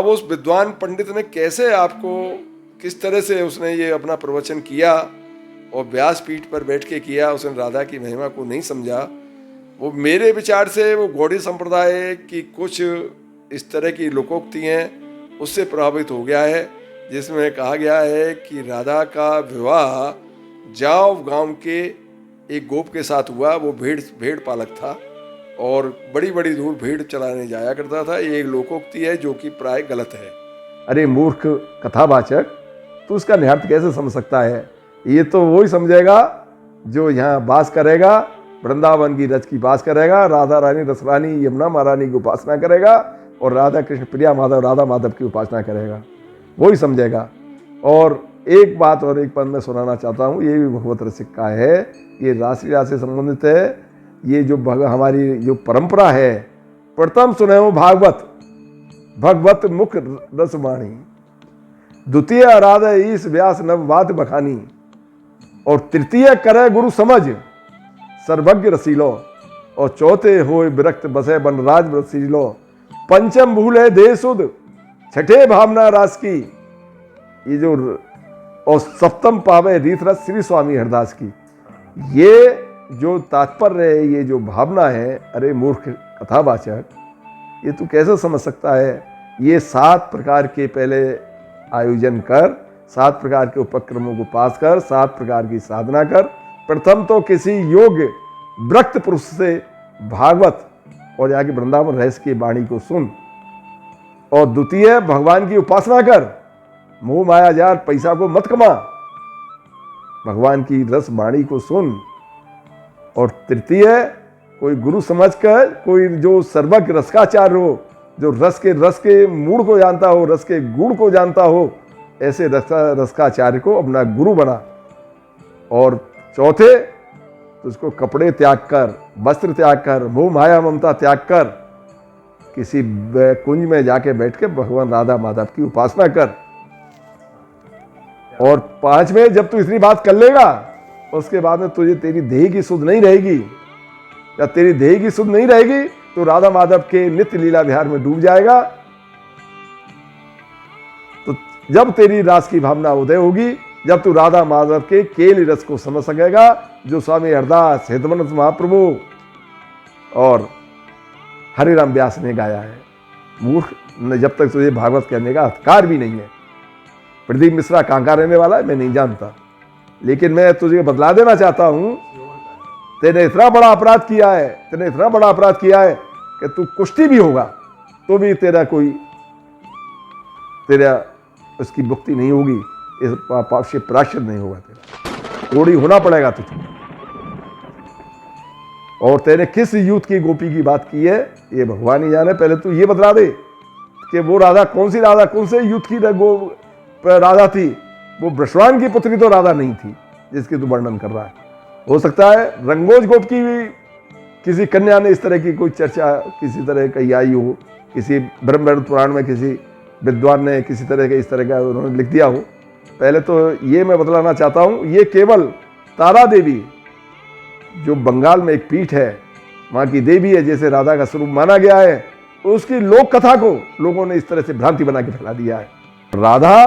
अब उस विद्वान पंडित ने कैसे आपको, किस तरह से उसने ये अपना प्रवचन किया और व्यासपीठ पर बैठ के किया, उसने राधा की महिमा को नहीं समझा। वो मेरे विचार से वो गौड़ी संप्रदाय की कुछ इस तरह की लोकोक्ति हैं उससे प्रभावित हो गया है, जिसमें कहा गया है कि राधा का विवाह जाव गांव के एक गोप के साथ हुआ। वो भेड़ पालक था और बड़ी बड़ी दूर भेड़ चलाने जाया करता था। ये एक लोकोक्ति है जो कि प्राय गलत है। अरे मूर्ख कथावाचक, तू उसका निहितार्थ कैसे समझ सकता है? ये तो वही समझेगा जो यहाँ वास करेगा, वृंदावन की रज की वास करेगा, राधा रानी रसरानी यमुना महारानी की उपासना करेगा और राधा कृष्ण प्रिया माधव राधा माधव की उपासना करेगा, वही समझेगा। और एक बात और एक पद में सुनाना चाहता हूँ, ये भी भगवत रसिक का है, ये रासलीला से संबंधित है। ये जो हमारी जो परंपरा है, प्रथम सुने हो भागवत भगवत मुख रसवाणी, द्वितीय आराधे ईश व्यास नववाद बखानी, और तृतीय करे गुरु समझ सर्वज्ञ रसीलो, और चौथे होए विरक्त बसे बनराज रसीलो, पंचम भूले दे सुध, छठे भावना रास की, ये जो, और सप्तम पावे रीत रस श्री स्वामी हरदास की। ये जो तात्पर्य है, ये जो भावना है, अरे मूर्ख कथावाचक, ये तू कैसे समझ सकता है? ये 7 प्रकार के पहले आयोजन कर, 7 प्रकार के उपक्रमों को पास कर, 7 प्रकार की साधना कर। प्रथम तो किसी योग्य व्रक्त पुरुष से भागवत और जाके वृंदावन रहस्य की वाणी को सुन, और द्वितीय भगवान की उपासना कर, मोह माया जार पैसा को मत कमा, भगवान की रस वाणी को सुन। और तृतीय कोई गुरु समझकर, कोई जो सर्वज्ञ रसकाचार्य हो, जो रस के मूड को जानता हो, रस के गुण को जानता हो, ऐसे रसकाचार्य को अपना गुरु बना। और चौथे, उसको कपड़े त्याग कर, वस्त्र त्याग कर, मोह माया ममता त्याग कर, किसी कुंज में जाके बैठ के भगवान राधा माधव की उपासना कर। और 5वें, जब तू इतनी बात कर लेगा, उसके बाद में तुझे तेरी देह की सुध नहीं रहेगी, या तेरी देह की सुध नहीं रहेगी तो राधा माधव के नित्य लीला विहार में डूब जाएगा। तो जब तेरी रास की भावना उदय होगी, जब तू राधा माधव के केली रस को समझ सकेगा, जो स्वामी हरदास, हितवंत महाप्रभु और हरिराम व्यास ने गाया है। मूर्ख, जब तक तुझे भागवत कहने का अधिकार भी नहीं है। प्रदीप मिश्रा कहाँ का रहने वाला है मैं नहीं जानता, लेकिन मैं तुझे बतला देना चाहता हूं, तेने इतना बड़ा अपराध किया है, तेने इतना बड़ा अपराध किया है कि तू कुश्ती भी होगा तो भी तेरा उसकी मुक्ति नहीं होगी, इस पाप से प्रायश्चित नहीं होगा, तेरा कोड़ी होना पड़ेगा तुझको। और तेने किस यूथ की गोपी की बात की है ये भगवान ही जाने। पहले तू ये बतला दे कि वो राधा कौन सी राधा, कौन से यूथ की राधा थी? वो ब्रशवान की पुत्री तो राधा नहीं थी जिसकी तू वर्णन कर रहा है। हो सकता है रंगोज गोप की भी किसी कन्या ने इस तरह की कोई चर्चा किसी तरह कही आई हो, किसी ब्रह्मवेद पुराण में किसी विद्वान ने किसी तरह के इस तरह का उन्होंने लिख दिया हो। पहले तो ये मैं बतलाना चाहता हूँ, ये केवल तारा देवी जो बंगाल में एक पीठ है, वहाँ की देवी है, जैसे राधा का स्वरूप माना गया है, उसकी लोक कथा को लोगों ने इस तरह से भ्रांति बना के फैला दिया है। राधा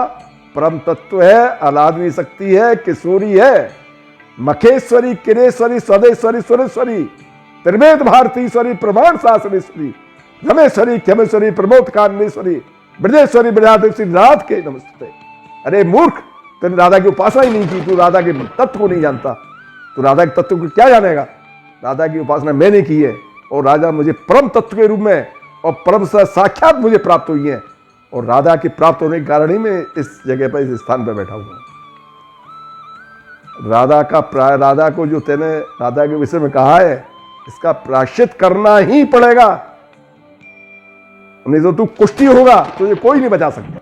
परम तत्व है, अलादमी शक्ति है, किशोरी है, मखेश्वरी, किरेश्वरी, स्वदेश्वरी, सुरेश्वरी, त्रिवेद भारतीश्वरी, प्रमाण शासनेश्वरी, रमेश्वरी, क्षमेश्वरी, प्रमोद कारणेश्वरी, ब्रजेश्वरी, ब्रजादेश्वरी, रात के नमस्ते। अरे मूर्ख, तूने राधा की उपासना ही नहीं की, तू राधा के तत्व को नहीं जानता, तू राधा के तत्व को क्या जानेगा? राधा की उपासना मैंने की है, और राधा मुझे परम तत्व के रूप में और परम साक्षात मुझे प्राप्त हुई है, और राधा के प्राप्त होने के कारण ही मैं इस जगह पर, इस स्थान पर बैठा हुआ। राधा को जो तेने राधा के विषय में कहा है, इसका प्रायश्चित करना ही पड़ेगा, नहीं तो तू कुश्ती होगा, तुझे कोई नहीं बचा सकता।